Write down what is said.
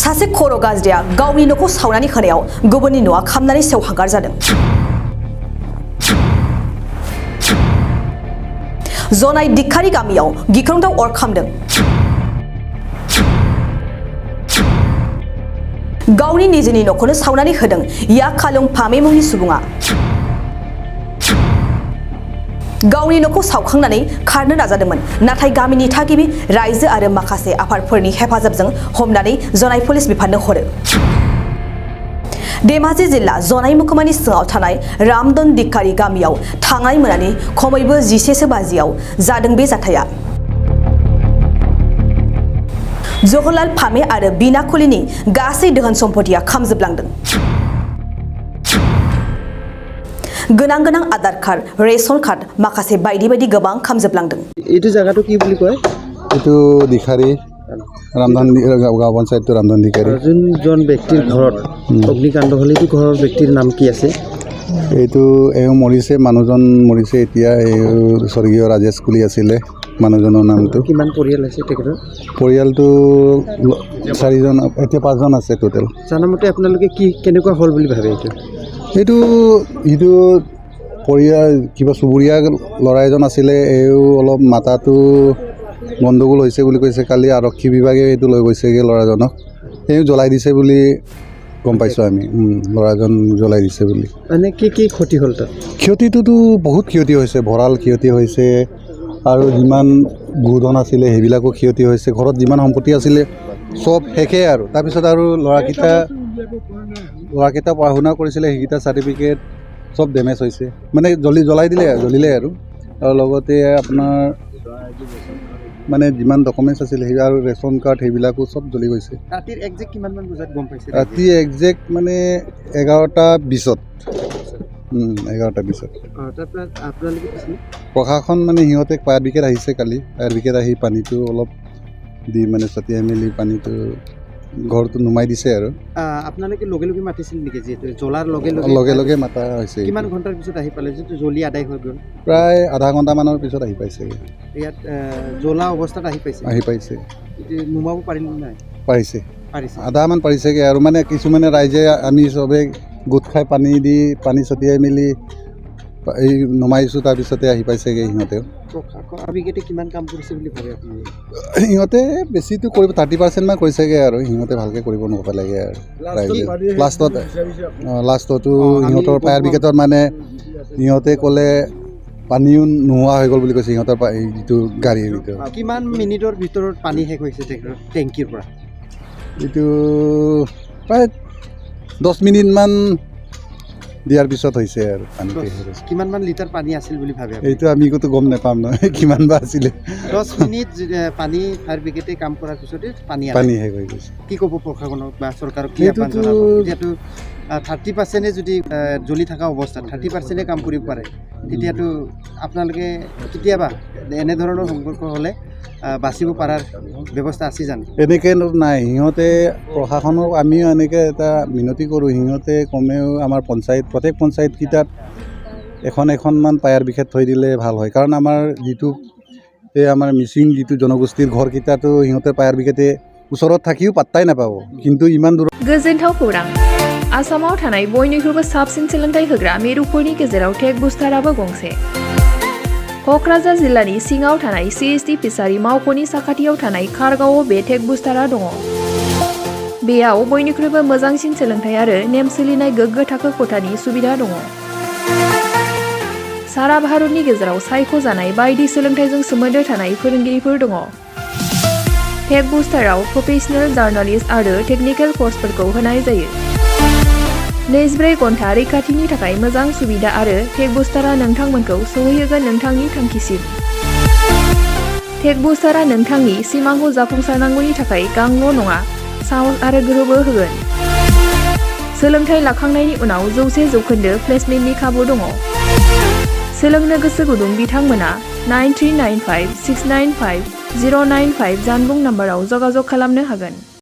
सासे खर' गाज्रिया गावनि न'खौ सावनानै होनायाव गुबुननि न'आ खामनानै सेवहांगार जादों। जनाय दिखारि गामियाव गिख्रंथाव अर खामदों। गावनि निजेनि न'खौनो सावनानै होदों याखालुं फामे मुंनि सुबुङा। गावनि न'खौ सावखांनानै खारनो नाजादोंमोन, नाथाय गामिनि थागिबि रायजो आरो माखासे आफादफोरनि हेफाजाबजों हमनानै जनाय पुलिस बिफाननो हरो। धेमाजि जिल्ला जनाय महकुमानि सिङाव थानाय रामदन दिखारि गामियाव थांनाय मोनानि खमैबो 11 बाजियाव जादों बे जाथाया। जहरलाल फामे आरो बिना खुलिनि गासै दोहोन सम्पतिया खामजोबलांदों। गोनां आधार कार्ड, रेशन कार्ड, माखासे बायदि बायदि गोबां खामजोबलांदों। এইটো জায়গাটো কি বুলি কয়? এইটো দিখাৰী ৰামধন গাঁও পঞ্চায়তৰ ৰামধন দিখাৰী। যোনজন ব্যক্তিৰ ঘৰত অগ্নিকাণ্ড হ'লে এইটো ঘৰৰ ব্যক্তিৰ নাম কি আছে? এইটো এওঁ মৰিছে, মানুহজন মৰিছে এতিয়া। এই স্বৰ্গীয় ৰাজেশ কুলি আছিলে মানুহজনৰ নামটো। কিমান পৰিয়াল আছে তেখেতৰ? পৰিয়ালটো 4জন, এতিয়া 5জন আছে টোটেল। জানামতে আপোনালোকে কি কেনেকুৱা হ'ল বুলি ভাবে এইটো? এইটো পৰিয়াল কিবা চুবুৰীয়া ল'ৰা এজন আছিলে, এও অলপ মাথাটো গণ্ডগোল হৈছে বুলি কৈছে। কালি আৰক্ষী বিভাগে এইটো লৈ গৈছেগৈ ল'ৰাজনক। এওঁ জ্বলাই দিছে বুলি গম পাইছোঁ আমি, ল'ৰাজন জ্বলাই দিছে বুলি। মানে কি ক্ষতি হ'ল তাত? ক্ষতিটোতো বহুত ক্ষতি হৈছে, ভঁৰাল ক্ষতি হৈছে আৰু যিমান গোধন আছিলে সেইবিলাকো ক্ষতি হৈছে। ঘৰত যিমান সম্পত্তি আছিলে চব শেষে আৰু। তাৰপিছত আৰু ল'ৰাকেইটা পঢ়া শুনা কৰিছিলে, সেইকেইটা চাৰ্টিফিকেট চব ডেমেজ হৈছে, মানে জ্বলাই জ্বলিলে আৰু লগতে আপোনাৰ মানে যিমান ডকুমেণ্টছ আছিলে সেই আৰু ৰেচন কাৰ্ড সেইবিলাকো চব জ্বলি গৈছে। ৰাতিৰ একজেক্ট কিমানমান বজাত গম পাইছে? ৰাতি একজেক্ট মানে 11টা 20ত। প্ৰশাসন মানে সিহঁতে ফায়াৰ ব্ৰিগেড আহিছে কালি। ফায়াৰ ব্ৰিগেড আহি পানীটো অলপ দি মানে ছটিয়াই মেলি পানীটো ঘৰটো নুমাই দিছে আৰু। আপোনালোকে লগে লগে মাতিছিল নেকি? যিহেতু জ্বলাৰ লগে লগে মাতা হৈছে। কিমান ঘণ্টাৰ পিছত আহি পালে যিটো জ্বলি আদায় হৈ গ'ল? প্ৰায় আধা ঘণ্টামানৰ পিছত আহি পাইছেগৈ। ইয়াত জ্বলা অৱস্থাত আহি পাইছে। নুমাব পাৰিলে নাই? পাৰিছে আধামান পাৰিছেগৈ আৰু। মানে কিছুমানে ৰাইজে আমি চবেই গোট খাই পানী ছটিয়াই মেলি এই নমাইছোঁ, তাৰপিছতে আহি পাইছেগৈ সিহঁতেও। কিমান কাম কৰিছে বুলি ভাবে আপুনি? সিহঁতে বেছিটো কৰিব 30% মান কৰিছেগৈ আৰু। সিহঁতে ভালকৈ কৰিব নাপালেগৈ আৰু ৰাইজে। লাষ্টতো সিহঁতৰ ফায়াৰ ব্ৰিগেডৰ মানে সিহঁতে ক'লে পানীও নোহোৱা হৈ গ'ল বুলি কৈছে সিহঁতৰ যিটো গাড়ীৰ ভিতৰত। কিমান মিনিটৰ ভিতৰত পানী শেষ হৈছে টেংকিৰ পৰা? এইটো প্ৰায় 10 মিনিটমান দিয়াৰ পিছত হৈছে আৰু পানী। কিমানমান লিটাৰ পানী আছিল বুলি ভাবে? এইটো আমি গম নাপাম নহয়, কিমান বা আছিলে। 10 মিনিট পানী ফায়াৰ ব্ৰিগেডে কাম কৰাৰ পিছতে পানী শেষ হৈ গৈছে। কি ক'ব প্ৰশাসনক বা চৰকাৰক? কি আহ্বান জনাব? এতিয়াতো 30% যদি জ্বলি থকা অৱস্থাত 30% কাম কৰিব পাৰে, তেতিয়াতো আপোনালোকে কেতিয়াবা এনেধৰণৰ সংঘৰ্ষ হ'লে বাচিব পৰাৰ ব্যৱস্থা আছে জানো? এনেকৈ নাই। সিহঁতে প্ৰশাসনক আমিও এনেকৈ এটা মিনতি কৰোঁ। সিহঁতে কমেও আমাৰ প্ৰত্যেক পঞ্চায়তকেইটাত এখনমান ফায়াৰ ব্ৰিগেড থৈ দিলে ভাল হয়। কাৰণ আমাৰ আমাৰ মিচিং যিটো জনগোষ্ঠীৰ ঘৰকেইটাতো সিহঁতে ফায়াৰ ব্ৰিগেডে ওচৰত থাকিও পাত্তাই নাপাব, কিন্তু ইমান দূৰ। गोजोनथाव खौरां। आसामाव थानाय बयनिख्रुइबो साबसिन सोलोंथाइ होग्रा मिरुफोरनि गेजेराव टेक बुस्टाराबो गंसे। क'क्राझार जिल्लानि सिङाव थानाय CST फिसारि मावख'नि साखाथियाव थानाय खारगावआव बे टेक बुस्टारा दङ। बेयाव बयनिख्रुइबो मोजांसिन सोलोंथाइ आरो नेम सोलिनाय गोग्गो थाखो खथानि सुबिदा दङ। सारा भारतनि गेजेराव सायख'जानाय बायदि सोलोंथाइजों सोमोन्दो थानाय फोरोंगिरिफोर दङ। टेक बुस्टाराव प्रफेशनेल, जार्नालिस्ट आरो टेकनिकेल कर्सफोरखौ होनाय जायो। 24 घन्टा रैखाथिनि थाखाय मोजां सुबिदा आरो टेक बुस्टारा नोंथांमोनखौ सौहैहोगोन नोंथांनि थांखिसिम। टेक बुस्टारा नोंथांनि सिमांखौ जाफुंसारनांगौनि थाखाय गांल' नङा, साहस आरो गोहोबो होगोन। सोलोंथाइ लाखांनायनि उनाव 100% प्लेसमेन्टनि खाबु दङ। सोलोंनो गोसो गुदुं बिथांमोना 9395695095 जानबुं नाम्बाराव जगाजग खालामनो हागोन।